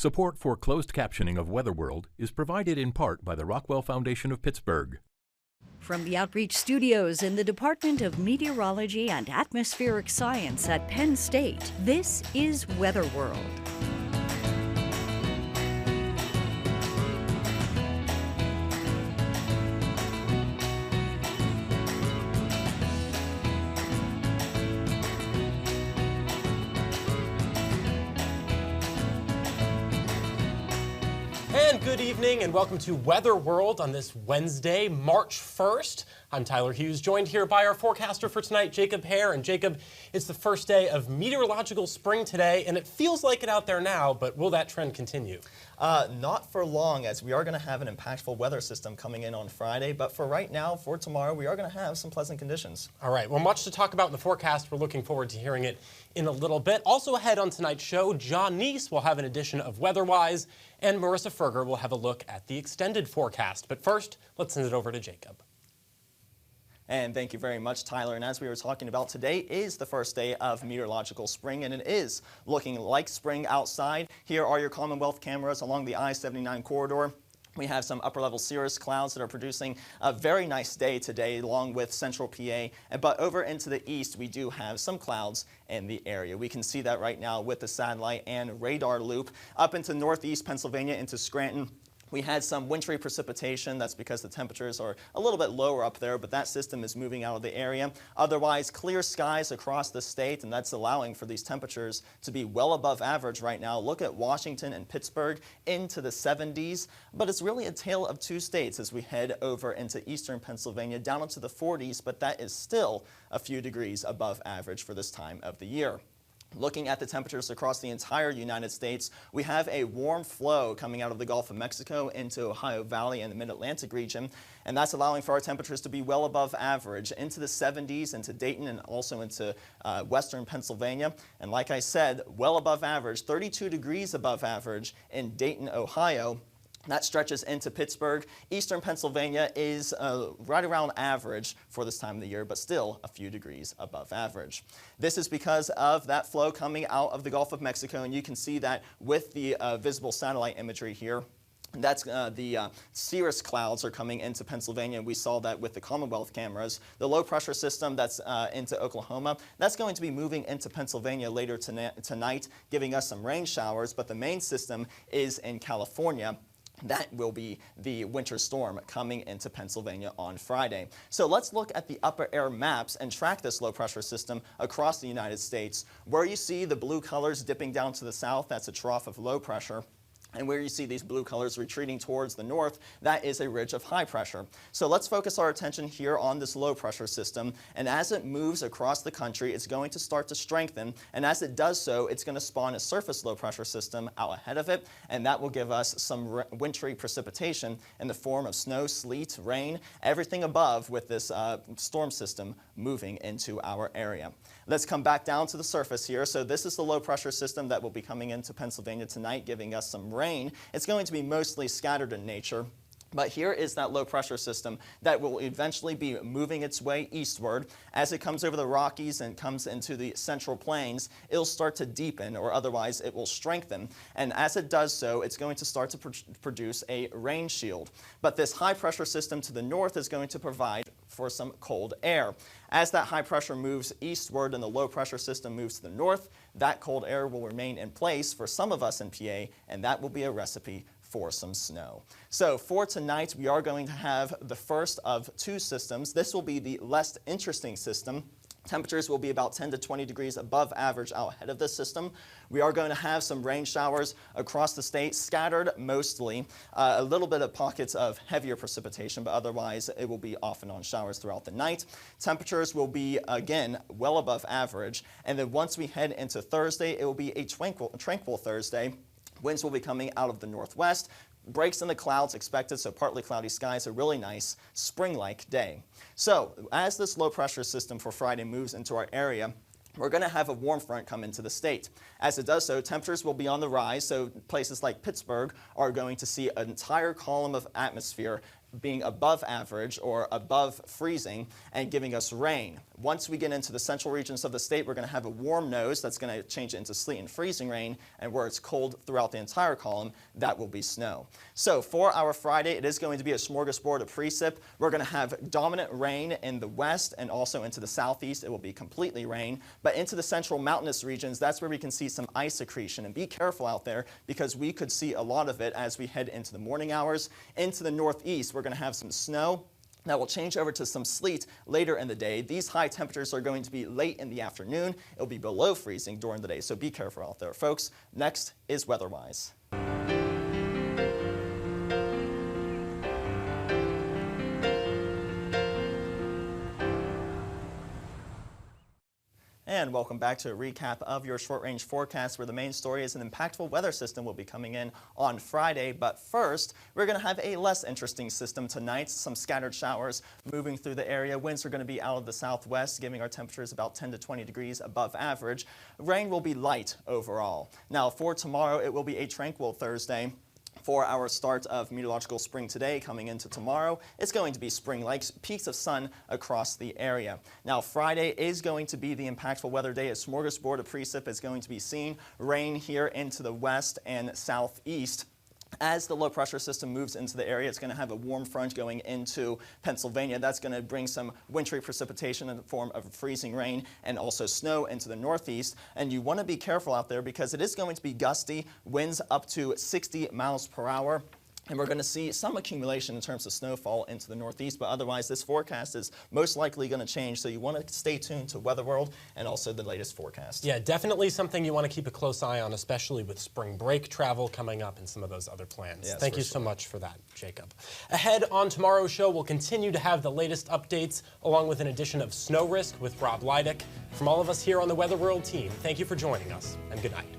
Support for closed captioning of Weather World is provided in part by the Rockwell Foundation of Pittsburgh. From the Outreach Studios in the Department of Meteorology and Atmospheric Science at Penn State, this is Weather World. And good evening and welcome to Weather World on this Wednesday, March 1st. I'm Tyler Hughes, joined here by our forecaster for tonight, Jacob Hare. And Jacob, it's the first day of meteorological spring today, and it feels like it out there now, but will that trend continue? Not for long, as we are going to have an impactful weather system coming in on Friday. But for right now, for tomorrow, we are going to have some pleasant conditions. All right, well, much to talk about in the forecast. We're looking forward to hearing it in a little bit. Also ahead on tonight's show, John Neese will have an edition of Weatherwise, and Marissa Ferger will have a look at the extended forecast. But first, let's send it over to Jacob. And thank you very much, Tyler. And as we were talking about, today is the first day of meteorological spring, and it is looking like spring outside. Here are your Commonwealth cameras along the I-79 corridor. We have some upper-level cirrus clouds that are producing a very nice day today, along with central PA. But over into the east, we do have some clouds in the area. We can see that right now with the satellite and radar loop. Up into northeast Pennsylvania, into Scranton, we had some wintry precipitation. That's because the temperatures are a little bit lower up there, but that system is moving out of the area. Otherwise, clear skies across the state, and that's allowing for these temperatures to be well above average right now. Look at Washington and Pittsburgh into the 70s, but it's really a tale of two states as we head over into eastern Pennsylvania down into the 40s, but that is still a few degrees above average for this time of the year. Looking at the temperatures across the entire United States, we have a warm flow coming out of the Gulf of Mexico into Ohio Valley and the Mid-Atlantic region, and that's allowing for our temperatures to be well above average into the 70s, into Dayton, and also into western Pennsylvania. And like I said, well above average, 32 degrees above average in Dayton, Ohio. That stretches into Pittsburgh. Eastern Pennsylvania is right around average for this time of the year, but still a few degrees above average. This is because of that flow coming out of the Gulf of Mexico, and you can see that with the visible satellite imagery here. That's the cirrus clouds are coming into Pennsylvania. We saw that with the Commonwealth cameras. The low pressure system that's into Oklahoma, that's going to be moving into Pennsylvania later tonight, giving us some rain showers, but the main system is in California. That will be the winter storm coming into Pennsylvania on Friday. So let's look at the upper air maps and track this low pressure system across the United States. Where you see the blue colors dipping down to the south, that's a trough of low pressure. And where you see these blue colors retreating towards the north, that is a ridge of high pressure. So let's focus our attention here on this low pressure system. And as it moves across the country, it's going to start to strengthen. And as it does so, it's going to spawn a surface low pressure system out ahead of it. And that will give us some wintry precipitation in the form of snow, sleet, rain, everything above with this storm system moving into our area. Let's come back down to the surface here. So this is the low pressure system that will be coming into Pennsylvania tonight, giving us some rain. It's going to be mostly scattered in nature. But here is that low pressure system that will eventually be moving its way eastward. As it comes over the Rockies and comes into the central plains, it'll start to deepen, or otherwise it will strengthen. And as it does so, it's going to start to produce a rain shield. But this high pressure system to the north is going to provide for some cold air. As that high pressure moves eastward and the low pressure system moves to the north, that cold air will remain in place for some of us in PA, and that will be a recipe for some snow. So for tonight, we are going to have the first of two systems. This will be the less interesting system. Temperatures will be about 10 to 20 degrees above average out ahead of this system. We are going to have some rain showers across the state, scattered mostly, a little bit of pockets of heavier precipitation, but otherwise it will be off and on showers throughout the night. Temperatures will be, again, well above average. And then once we head into Thursday, it will be a tranquil Thursday. Winds will be coming out of the northwest. Breaks in the clouds expected, so partly cloudy skies, a really nice spring-like day. So as this low pressure system for Friday moves into our area, we're going to have a warm front come into the state. As it does so, temperatures will be on the rise, so places like Pittsburgh are going to see an entire column of atmosphere being above average or above freezing and giving us rain. Once we get into the central regions of the state, we're going to have a warm nose that's going to change into sleet and freezing rain, and where it's cold throughout the entire column, that will be snow. So for our Friday, it is going to be a smorgasbord of precip. We're going to have dominant rain in the west and also into the southeast. It will be completely rain, but into the central mountainous regions, that's where we can see some ice accretion, and be careful out there because we could see a lot of it as we head into the morning hours. Into the northeast, we're going to have some snow that will change over to some sleet later in the day. These high temperatures are going to be late in the afternoon. It'll be below freezing during the day, so be careful out there, folks. Next is weather-wise. And welcome back to a recap of your short-range forecast, where the main story is an impactful weather system will be coming in on Friday. But first, we're going to have a less interesting system tonight. Some scattered showers moving through the area. Winds are going to be out of the southwest, giving our temperatures about 10 to 20 degrees above average. Rain will be light overall. Now, for tomorrow, it will be a tranquil Thursday. For our start of meteorological spring today, coming into tomorrow, it's going to be spring-like, peaks of sun across the area. Now, Friday is going to be the impactful weather day. A smorgasbord of precip is going to be seen. Rain here into the west and southeast. As the low pressure system moves into the area, it's going to have a warm front going into Pennsylvania. That's going to bring some wintry precipitation in the form of freezing rain and also snow into the northeast. And you want to be careful out there because it is going to be gusty, winds up to 60 miles per hour. And we're going to see some accumulation in terms of snowfall into the northeast, but otherwise this forecast is most likely going to change, so you want to stay tuned to Weather World and also the latest forecast. Yeah, definitely something you want to keep a close eye on, especially with spring break travel coming up and some of those other plans. Yes, thank you so much for that, Jacob. Ahead on tomorrow's show, we'll continue to have the latest updates, along with an edition of Snow Risk with Rob Leidick. From all of us here on the Weather World team, thank you for joining us, and good night.